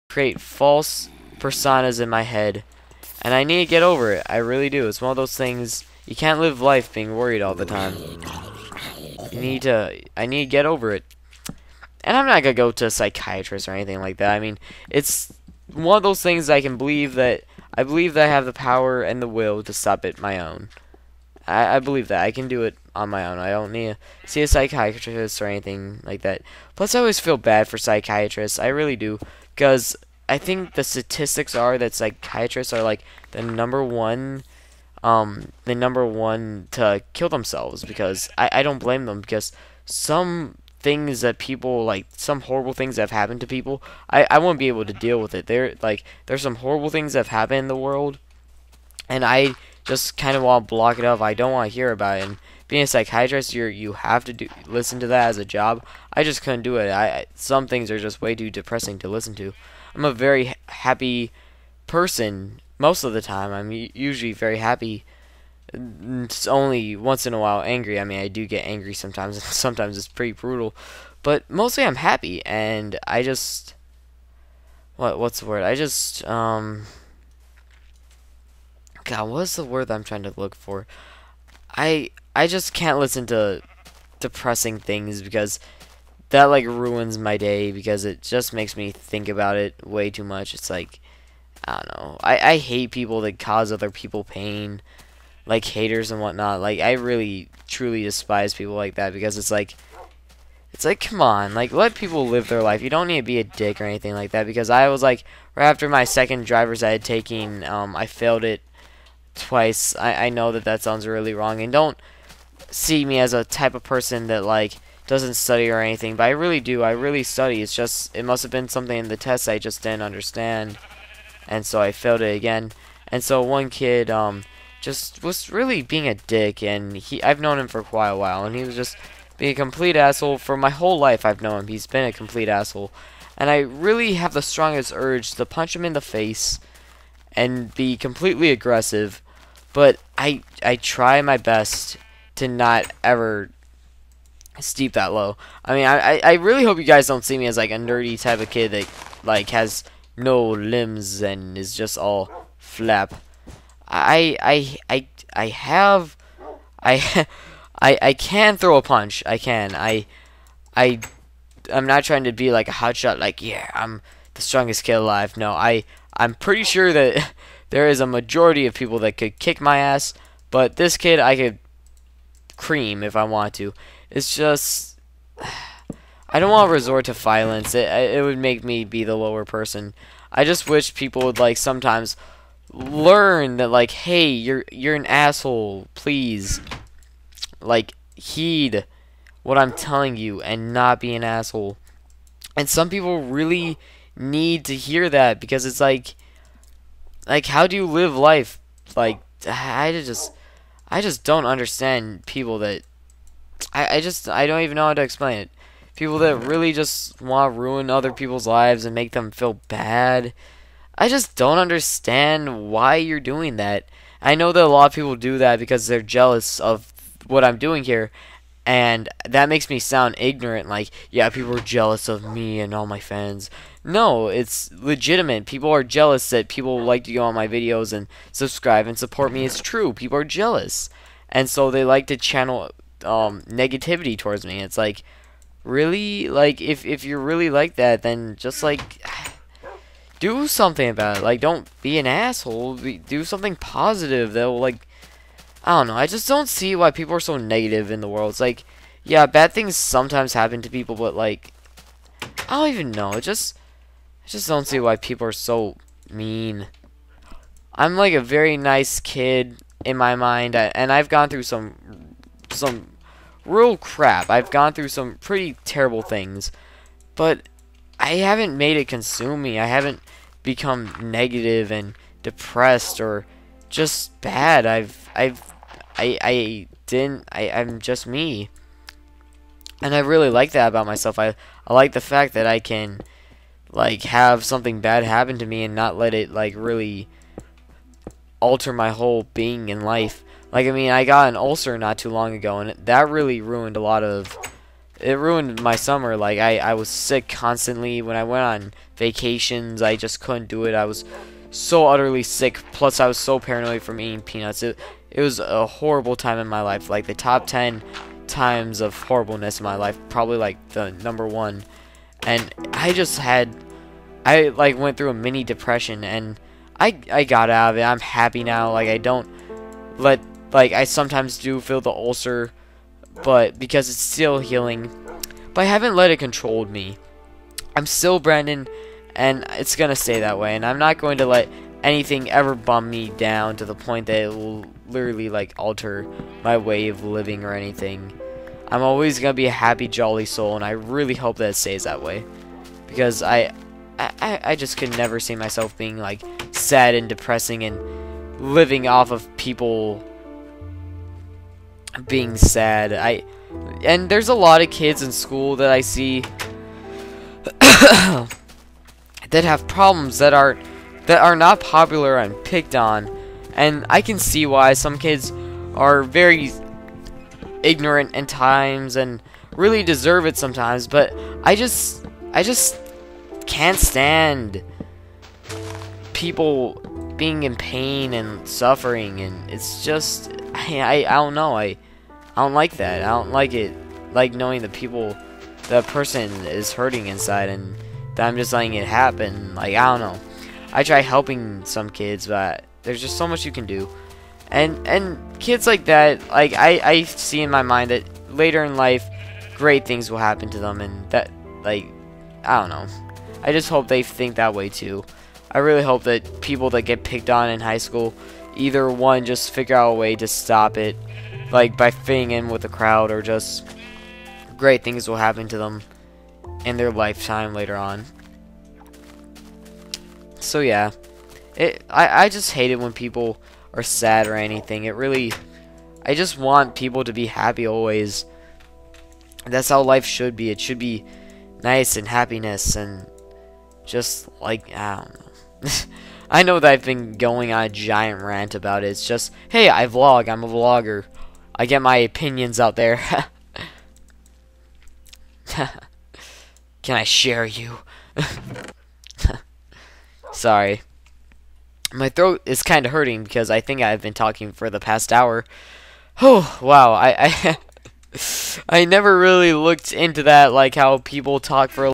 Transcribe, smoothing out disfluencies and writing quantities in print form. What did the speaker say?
create false personas in my head, and I need to get over it. I really do. It's one of those things, you can't live life being worried all the time. I need to get over it. And I'm not gonna go to a psychiatrist or anything like that. I mean, it's one of those things I believe that I have the power and the will to stop it my own. I believe that I can do it on my own. I don't need to see a psychiatrist or anything like that. Plus, I always feel bad for psychiatrists. I really do, because I think the statistics are that psychiatrists are like the number one to kill themselves, because I don't blame them, because some things that people like, some horrible things that have happened to people, I won't be able to deal with it. There's some horrible things that have happened in the world, and I just kind of want to block it up. I don't want to hear about it. And being a psychiatrist, you have to listen to that as a job. I just couldn't do it. Some things are just way too depressing to listen to. I'm a very happy person most of the time. I'm usually very happy. It's only once in a while angry. I mean, I do get angry sometimes, and sometimes it's pretty brutal. But mostly I'm happy, and I just what's the word? God, what's the word that I'm trying to look for? I just can't listen to depressing things, because that like ruins my day, because it just makes me think about it way too much. It's like, I don't know. I hate people that cause other people pain, like haters and whatnot. Like, I really truly despise people like that, because it's like come on, like, let people live their life. You don't need to be a dick or anything like that, because I was like, right after my second driver's ed taking, I failed it twice. I know that sounds really wrong, and don't see me as a type of person that like doesn't study or anything, but I really do. I really study. It's just, it must have been something in the test I just didn't understand, and so I failed it again. And so one kid just was really being a dick, and I've known him for quite a while, and he was just being a complete asshole. For my whole life I've known him, he's been a complete asshole, and I really have the strongest urge to punch him in the face and be completely aggressive, but I try my best to not ever steep that low. I mean, I really hope you guys don't see me as like a nerdy type of kid that like has no limbs and is just all flap. I have I can throw a punch. I can. I'm not trying to be like a hotshot, like, yeah, I'm the strongest kid alive. No, I'm pretty sure that there is a majority of people that could kick my ass, but this kid I could cream if I want to. It's just, I don't want to resort to violence. It would make me be the lower person. I just wish people would like sometimes learn that, like, hey, you're an asshole. Please, like, heed what I'm telling you and not be an asshole. And some people really need to hear that, because it's like how do you live life? Like, I just don't understand people that I don't even know how to explain it. People that really just want to ruin other people's lives and make them feel bad. I just don't understand why you're doing that. I know that a lot of people do that because they're jealous of what I'm doing here, and that makes me sound ignorant, like, yeah, people are jealous of me and all my fans. No, it's legitimate. People are jealous that people like to go on my videos and subscribe and support me. It's true. People are jealous, and so they like to channel negativity towards me. It's like, really? Like, if you're really like that, then just like do something about it. Like, don't be an asshole. Do something positive that will, like, I don't know. I just don't see why people are so negative in the world. It's like, yeah, bad things sometimes happen to people, but like, I don't even know. I just don't see why people are so mean. I'm like a very nice kid in my mind, and I've gone through some real crap. I've gone through some pretty terrible things, but I haven't made it consume me. I haven't become negative and depressed or just bad. I'm just me, and I really like that about myself. I like the fact that I can like have something bad happen to me and not let it like really alter my whole being in life. Like, I mean, I got an ulcer not too long ago, and that really ruined a lot of it ruined my summer. Like I was sick constantly when I went on vacations. I just couldn't do it. I was so utterly sick. Plus I was so paranoid from eating peanuts. It was a horrible time in my life. Like the top 10 times of horribleness in my life, probably like the number one. And I like went through a mini depression, and I got out of it. I'm happy now. Like I don't let, like I sometimes do feel the ulcer, but because it's still healing, but I haven't let it control me. I'm still Brandon, and it's gonna stay that way, and I'm not going to let anything ever bum me down to the point that it will literally like alter my way of living or anything. I'm always gonna be a happy, jolly soul, and I really hope that it stays that way, because I just could never see myself being like sad and depressing and living off of people being sad. And there's a lot of kids in school that I see that have problems that are not popular and picked on, and I can see why some kids are very ignorant at times and really deserve it sometimes, but I just can't stand people being in pain and suffering, and it's just I don't know, I don't like that. I don't like it, like knowing that person is hurting inside and that I'm just letting it happen. Like I don't know. I try helping some kids, but there's just so much you can do. And kids like that, like I see in my mind that later in life great things will happen to them, and that, like, I don't know. I just hope they think that way too. I really hope that people that get picked on in high school, either one, just figure out a way to stop it, like by fitting in with the crowd, or just great things will happen to them in their lifetime later on. So yeah, I just hate it when people are sad or anything. I just want people to be happy always. That's how life should be. It should be nice and happiness, and just like, I don't know. I know that I've been going on a giant rant about it. It's just, hey, I vlog. I'm a vlogger. I get my opinions out there. Can I share you? Sorry. My throat is kind of hurting because I think I've been talking for the past hour. Oh, wow. I never really looked into that, like how people talk for a